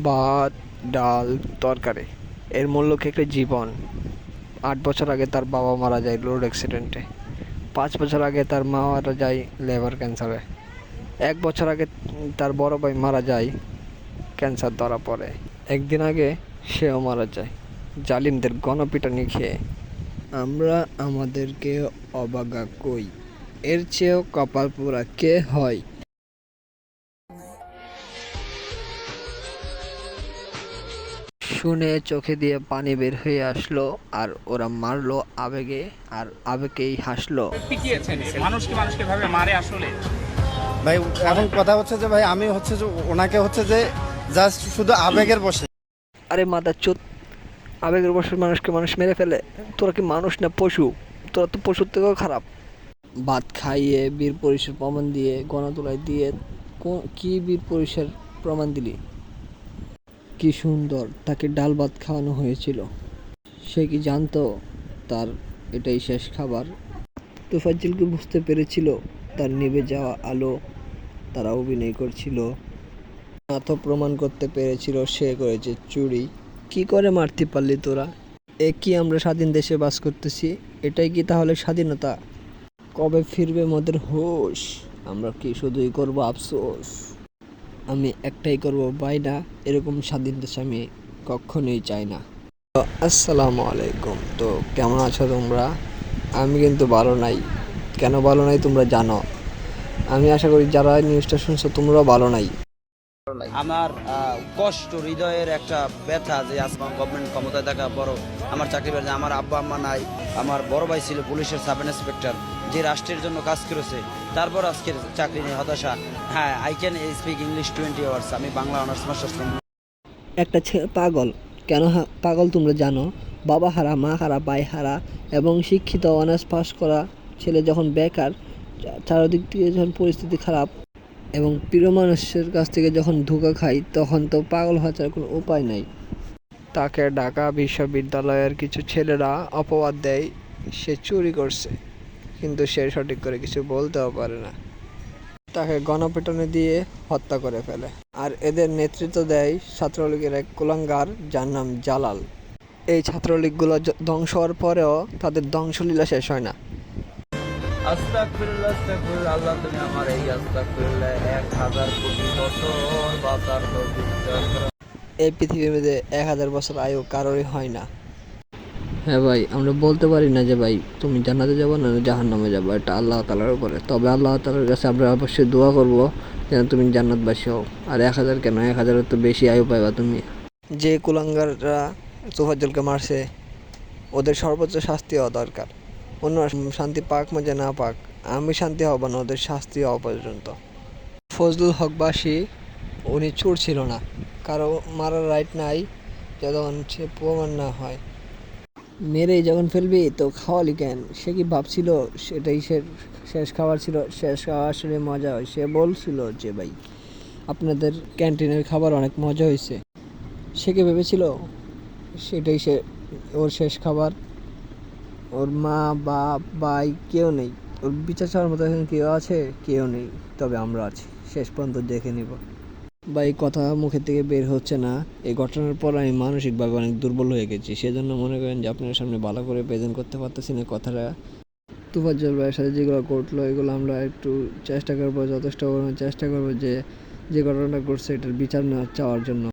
ভাত, ডাল, তরকারি, এর মূল্য কি একটা জীবন? 8 বছর আগে তার বাবা মারা যায় রোড অ্যাক্সিডেন্টে। 5 বছর আগে তার মা মারা যায় লিভার ক্যান্সারে। 1 বছর আগে তার বড় ভাই মারা যায় ক্যান্সার ধরা পড়ে। একদিন আগে সেও মারা যায় জালিমদের গণপিটানি খেয়ে। আমরা আমাদেরকে অবাগা কই, এর চেয়েও কপাল পোড়া কে হয়? শুনে চোখে দিয়ে পানি বের হয়ে আসলো, আর ওরা মারলো আবেগে, আর আবেগেই হাসলো। পিটিয়েছেন মানুষকে মানুষকে ভাবে মারে আসলে। ভাই এখন কথা হচ্ছে যে ভাই আমি হচ্ছে যে ওনাকে হচ্ছে যে জাস্ট শুধু আবেগের বসে। আরে মাদার চোদ, আবেগের বশে মানুষকে মানুষ মেরে ফেলে? তোরা কি মানুষ না পশু? তোরা তো পশুর থেকেও খারাপ। ভাত খাইয়ে বীর পুরুষের প্রমাণ দিয়ে গণতোলায় দিয়ে কি বীর পুরুষের প্রমাণ দিলি? কি সুন্দর তাকে ডাল ভাত খাওয়ানো হয়েছিল। সে কি জানতো তার এটাই শেষ খাবার? তোফাজ্জলকে বুঝতে পেরেছিল তার নিভে যাওয়া আলো তারা অভিনয় করছিল না, তো প্রমাণ করতে পেরেছিল সে করেছে চুরি। কি করে মারতে পারলি তোরা? এ কি আমরা স্বাধীন দেশে বাস করতেছি? এটাই কি তাহলে স্বাধীনতা? কবে ফিরবে মোদের হোশ? আমরা কি শুধুই করব আফসোস? আমি একটাই করব বাইনা, এরকম স্বাধীন দেশ আমি কখনোই চাই না। তো আসসালামু আলাইকুম। তো কেমন আছো তোমরা? আমি কিন্তু ভালো নাই। কেন ভালো নাই তোমরা জানো। আমি আশা করি যারা নিউজটা শুনছো তোমরাও ভালো নাই। আমার কষ্ট হৃদয়ের একটা ব্যথা যে আজকে গভর্নমেন্ট ক্ষমতায় থাকা বড় আমার চাকরি বাড়ি, আমার আব্বা আম্মা নাই, আমার বড় ভাই ছিল পুলিশের সাব ইন্সপেক্টর, যে রাষ্ট্রের জন্য কাজ করেছে, তারপর আজকের চাকরি নিয়ে হতাশা। হ্যাঁ, I can speak English 20 hours, আমি বাংলা অনার্স মাস্টার্স। একটা ছেলে পাগল। কেন পাগল তোমরা জানো? বাবা হারা, মা হারা, ভাই হারা এবং শিক্ষিত অনার্স পাস করা ছেলে যখন বেকার, চারদিক থেকে যখন পরিস্থিতি খারাপ এবং প্রিয় মানুষের কাছ থেকে যখন ধোঁকা খাই, তখন তো পাগল হওয়া ছাড়া কোনো উপায় নাই। তাকে ঢাকা বিশ্ববিদ্যালয়ের কিছু ছেলেরা অপবাদ দেয় সে চুরি করছে, কিন্তু সে সঠিক করে কিছু বলতেও পারে না। তাকে গণপিটুনি দিয়ে হত্যা করে ফেলে। আর এদের নেতৃত্ব দেয় ছাত্রলীগের এক কুলাঙ্গার যার নাম জালাল। এই ছাত্রলীগগুলো ধ্বংস হওয়ার পরেও তাদের ধ্বংসলীলা শেষ হয় না। আস্তাগফিরুল্লাহ, আস্তাগফিরুল্লাহ, আল্লাহ তুমি আমার এই আস্তাগফিরুল্লাহ 1000 কোটি বছর বাঁচার তৌফিক দান করো। এই পৃথিবীর মধ্যে 1000 বছর আয়ু কারোরই হয় না। হ্যাঁ ভাই, আমরা বলতে পারি না যে ভাই তুমি জান্নাতে যাবো না জাহান্নামে যাবো, এটা আল্লাহ তাআলার উপরে। তবে আল্লাহ তাআলার কাছে আমরা অবশ্যই দোয়া করবো যেন তুমি জান্নাতবাসী হও। আর 1000 কেন, 1000-এর তো বেশি আয়ু পাইবা তুমি। যে কুলাঙ্গাররা তোফাজ্জলকে মারছে ওদের সর্বোচ্চ শাস্তি হওয়া দরকার। অন্য শান্তি পাক মজা না পাক, আমি শান্তি হব না ওদের শাস্তি হওয়া পর্যন্ত। ফজলুল হকবাসী উনি চোর ছিল না, কারো মারার রাইট নাই যতক্ষণ সে প্রমাণ না হয়। মেরেই যখন ফেলবি তো খাওয়ালি কেন? সে কি ভাবছিল সেটাই শেষ খাবার ছিল? শেষ খাওয়া আসলে মজা হয়। সে বলছিল যে ভাই আপনাদের ক্যান্টিনের খাবার অনেক মজা হয়েছে। সে কি ভেবেছিল সেটাই ওর শেষ খাবার? ওর মা বাপ ভাই কেউ নেই, ওর বিচার চাওয়ার মতো এখন কেউ আছে? কেউ নেই। তবে আমরা আছি, শেষ পর্যন্ত দেখে নিব। ভাই কথা মুখের থেকে বের হচ্ছে না। এই ঘটনার পর আমি মানসিকভাবে অনেক দুর্বল হয়ে গেছি, সেজন্য মনে করেন যে আপনার সামনে ভালো করে প্রেজেন্ট করতে পারতেছি না কথাটা। তোফাজ্জল ভাইয়ের সাথে যেগুলো ঘটলো এগুলো আমরা একটু চেষ্টা করবো, যথেষ্ট চেষ্টা করবো যে যে ঘটনাটা ঘটছে এটার বিচার না চাওয়ার জন্য।